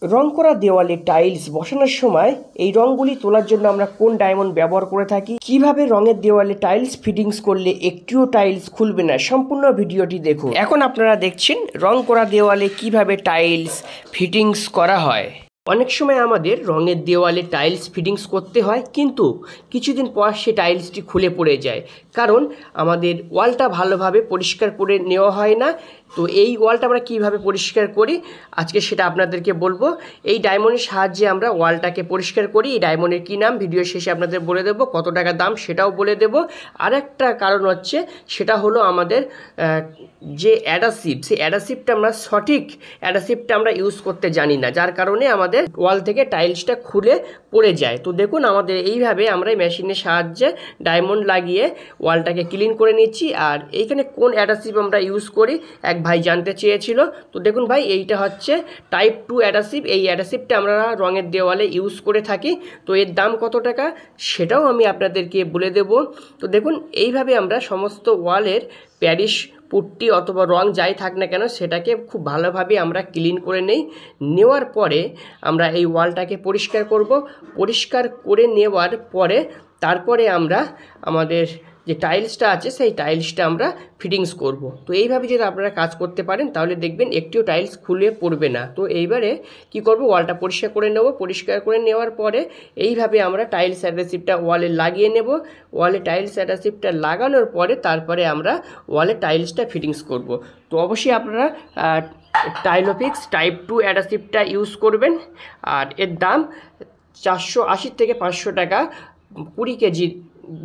রং করা দেওয়ালে টাইলস বসানোর সময় এই রঙগুলি তোলার জন্য আমরা কোন ডায়মন্ড ব্যবহার করে থাকি, কিভাবে রঙের দেওয়ালে টাইলস ফিটিংস করলে একটিও টাইলস খুলবে না, সম্পূর্ণ ভিডিওটি দেখুন। এখন আপনারা দেখছেন রং করা দেওয়ালে কিভাবে টাইলস ফিটিংস করা হয়। অনেক সময় আমাদের রঙের দেওয়ালে টাইলস ফিটিংস করতে হয়, কিন্তু কিছুদিন পর সে টাইলসটি খুলে পড়ে যায়, কারণ আমাদের ওয়ালটা ভালোভাবে পরিষ্কার করে নেওয়া হয় না। তো এই ওয়ালটা আমরা কীভাবে পরিষ্কার করি আজকে সেটা আপনাদেরকে বলবো। এই ডায়মন্ডের সাহায্যে আমরা ওয়ালটাকে পরিষ্কার করি। এই ডায়মন্ডের কী নাম ভিডিও শেষে আপনাদের বলে দেবো, কত টাকা দাম সেটাও বলে দেবো। আর একটা কারণ হচ্ছে সেটা হলো আমাদের যে অ্যাডাসিভ, সেই অ্যাডাসিভটা আমরা সঠিক অ্যাডাসিভটা আমরা ইউজ করতে জানি না, যার কারণে আমাদের ওয়াল থেকে টাইলসটা খুলে পড়ে যায়। তো দেখুন আমাদের এইভাবে আমরা মেশিনের সাহায্যে ডায়মন্ড লাগিয়ে ওয়ালটাকে ক্লিন করে নিচ্ছি। আর এইখানে কোন অ্যাডাসিভ আমরা ইউজ করি এক ভাই জানতে চেয়েছিল। তো দেখুন ভাই, এইটা হচ্ছে টাইপ 2 অ্যাডাসিভ। এই অ্যাডাসিভটা আমরা রঙের দেওয়ালে ইউজ করে থাকি। তো এর দাম কত টাকা সেটাও আমি আপনাদেরকে বলে দেব। তো দেখুন এইভাবে আমরা সমস্ত ওয়ালের প্যারিস পুট্টি অথবা রং যাই থাক না কেন সেটাকে খুব ভালোভাবে আমরা ক্লিন করে নেওয়ার পরে আমরা এই ওয়ালটাকে পরিষ্কার করব। পরিষ্কার করে নেওয়ার পরে তারপরে আমরা আমাদের যে টাইলসটা আছে সেই টাইলসটা আমরা ফিটিংস করব। তো এইভাবে যদি আপনারা কাজ করতে পারেন তাহলে দেখবেন একটিও টাইলস খুলে পড়বে না। তো এইবারে কি করব, ওয়ালটা পরিষ্কার করে নেব। পরিষ্কার করে নেওয়ার পরে এইভাবে আমরা টাইলস অ্যাডহেসিভটা ওয়ালে লাগিয়ে নেব। ওয়ালে টাইলস অ্যাডহেসিভটা লাগানোর পরে তারপরে আমরা ওয়ালে টাইলসটা ফিটিংস করব। তো অবশ্যই আপনারা টাইলোফিক্স টাইপ 2 অ্যাডহেসিভটা ইউজ করবেন। আর এর দাম 480 থেকে 500 টাকা 20 কেজি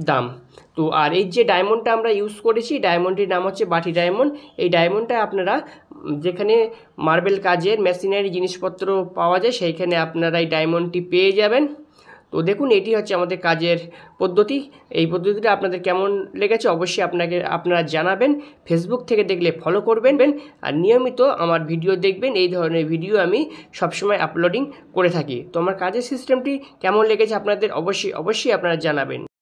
দাম। তো আর এই যে ডায়মন্ডটা আমরা ইউজ করেছি, ডায়মন্ডটির নাম হচ্ছে বাটি ডায়মন্ড। এই ডায়মন্ডটা আপনারা যেখানে মার্বেল কাজের মেশিনারি জিনিসপত্র পাওয়া যায় সেইখানে আপনারা এই ডায়মন্ডটি পেয়ে যাবেন। তো দেখুন এটি হচ্ছে আমাদের কাজের পদ্ধতি। এই পদ্ধতিটা আপনাদের কেমন লেগেছে অবশ্যই আপনারা জানাবেন। ফেসবুক থেকে দেখলে ফলো করবেন আর নিয়মিত আমার ভিডিও দেখবেন। এই ধরনের ভিডিও আমি সবসময় আপলোডিং করে থাকি। তো আমার কাজের সিস্টেমটি কেমন লেগেছে আপনাদের অবশ্যই আপনারা জানাবেন।